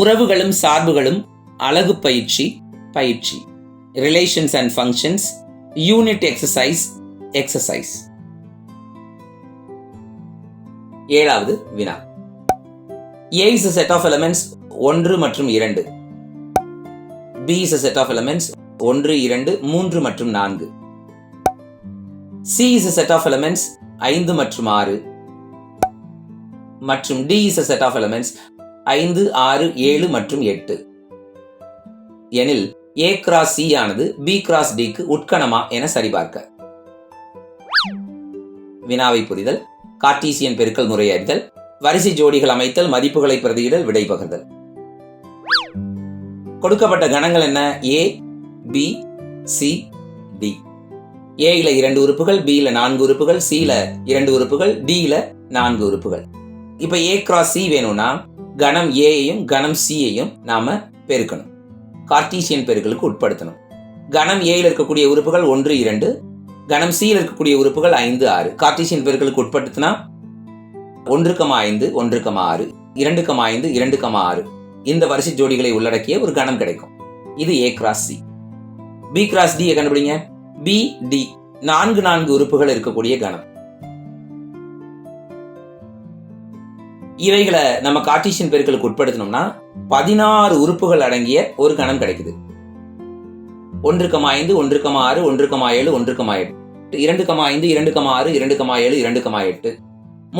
உறவுகளும் சார்புகளும் அலகு பயிற்சி பயிற்சி. Relations and functions unit exercise exercise. 7வது வினா. A is a set of elements 1 மற்றும் 2. B is a set of elements 1, 2, 3 மற்றும் 4. C is a set of elements 5 மற்றும் 6. மற்றும் D is a set of elements 5, 6, 7 மற்றும் 8. எனில் A கிராஸ் C ஆனது B cross D க்கு உட்கணமா என சரிபார்க்க. வினாவை புரிதல், கார்ட்டீசியன் பெருக்கல் முறை அறிதல், வரிசை ஜோடிகள் அமைத்தல், மதிப்புகளை பிரதியிடல், விடை பகிர்தல். கொடுக்கப்பட்ட கணங்கள் என்ன? A, B, C, D. A ல 2 உறுப்புகள், B ல 4 உறுப்புகள், C ல 2 உறுப்புகள், D ல 4 உறுப்புகள். இப்ப A கிராஸ் C வேணும்னா கணம் A யையும் கணம் C யையும் நாம பெருக்கணும், கார்ட்டீசியன் பெருக்கலுக்கு உட்படுத்தணும். கணம் A ல இருக்கக்கூடிய உறுப்புகள் 1, 2, கணம் C ல இருக்கக்கூடிய உறுப்புகள் 5, 6. கார்ட்டீசியன் பெருக்கலுக்கு உட்படுத்தினா 1, 5, 1, 6, 2, 5, 2, 6 இந்த வரிசை ஜோடிகளை உள்ளடக்கிய ஒரு கணம் கிடைக்கும். இது A cross C. B cross D கண்டுபிடிங்க. B, D 4 உறுப்புகள் இருக்கக்கூடிய கணம். இவைகளை நம்ம கார்ட்டீசியன் பெருக்கலுக்கு உட்படுத்தணும்னா 16 உறுப்புகள் அடங்கிய ஒரு கணம் கிடைக்குது. 1, 5, 1, 6, 1, 7, 1, 8, 2, 5, 2, 6, 2, 7, 2, 8,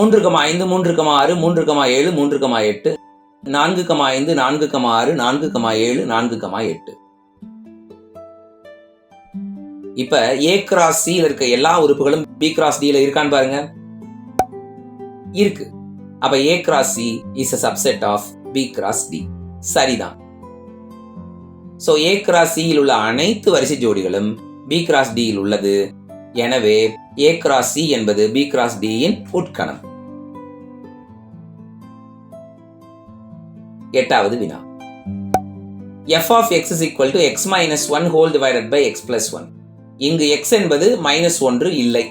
3, 5, 3, 6, 3, 7, 3, 8, 4, 5, 4, 6, 4, 7, 4, 8. இப்ப A கிராஸ் C ல இருக்க எல்லா உறுப்புகளும் B கிராஸ் D ல இருக்கான்னு பாருங்க. இருக்கு. அப்ப A cross C is a subset of B cross D. சரிதான். சோ A கிராஸ் C யில் உள்ள அனைத்து வரிசை ஜோடிகளும் B கிராஸ் D யில் உள்ளது. எனவே A கிராஸ் C என்பது B கிராஸ் D இன் உட்கணம். 8வது வினா. f of x is equal to x minus 1 whole divided by x plus 1. இங்கு x என்பது -1 இல்லை.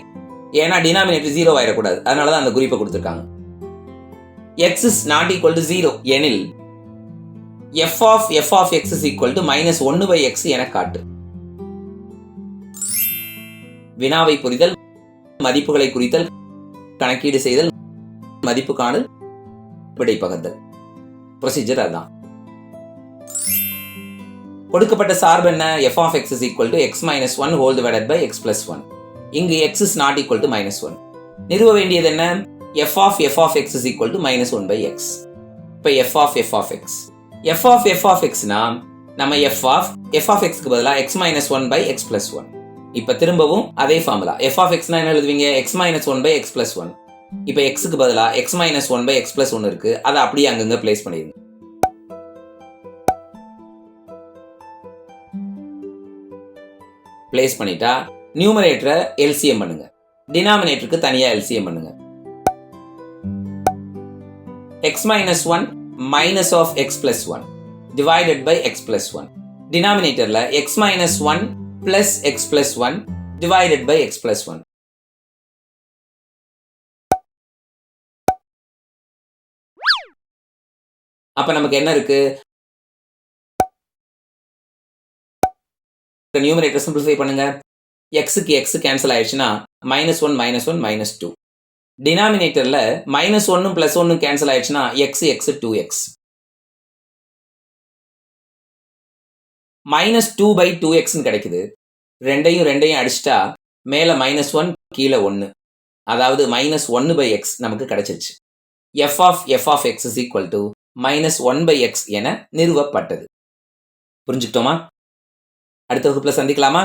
ஏன்னா டினாமினேட்டர் 0 ஆயிடக்கூடாது. அதனாலதான் அந்த குறிப்பை கொடுத்திருக்காங்க. x is not equal to 0 எனில் f of x is equal to -1 by x என காட்டு. வினாவை புரிதல், மதிப்புகளை குறித்தல், கணக்கீடு செய்தல், மதிப்பு காணல், விடை பகிர்தல். ப்ரொசீஜர் அதான். கொடுக்கப்பட்ட சார்பு என்ன? f of x is equal to x minus 1 whole divided by x plus 1. இங்கு x is not equal to -1. நிறுவ வேண்டியது என்ன? f of x is equal to -1 by x. இப்ப f of x. f of x னா நம்ம f of x க்கு பதிலா x minus 1 by x plus 1. இப்ப திரும்பவும் அதே ஃபார்முலா. f of x னா என்ன எழுதுவீங்க? x minus 1 by x plus 1. இப்ப x க்கு பதிலா x minus 1 by x plus 1 இருக்கு. அதை அப்படியே அங்கங்க பிளேஸ் பண்ணிடுங்க. பிளேஸ் பண்ணிட்டா நியூமரேட்டரை எல்சிஎம் பண்ணுங்க, டினாமினேட்டருக்கு தனியா எல்சிஎம் பண்ணுங்க. x minus 1 minus of x plus 1 divided by x plus 1. டினாமினேட்டர்ல x minus 1 plus x plus 1 divided by x plus 1. அப்ப நமக்கு என்ன இருக்கு? நியூமரேட்டர் சிம்பிளிஃபை பண்ணுங்க. x க்கு x கேன்சல் ஆயிடுச்சுன்னா -1 -1 -2. டினாமினேட்டர்ல -1 +1 கேன்சல் ஆயிடுச்சுன்னா x 2x. -2/2x கிடைக்குது. ரெண்டையும் அடிச்சிட்டா மேல -1 கீழே 1, அதாவது -1/x நமக்கு கிடைச்சிருச்சு. f of x is equal to -1/x என நிறுவப்பட்டது. புரிஞ்சுக்கிட்டோமா? அடுத்த வகுப்புல சந்திக்கலாமா?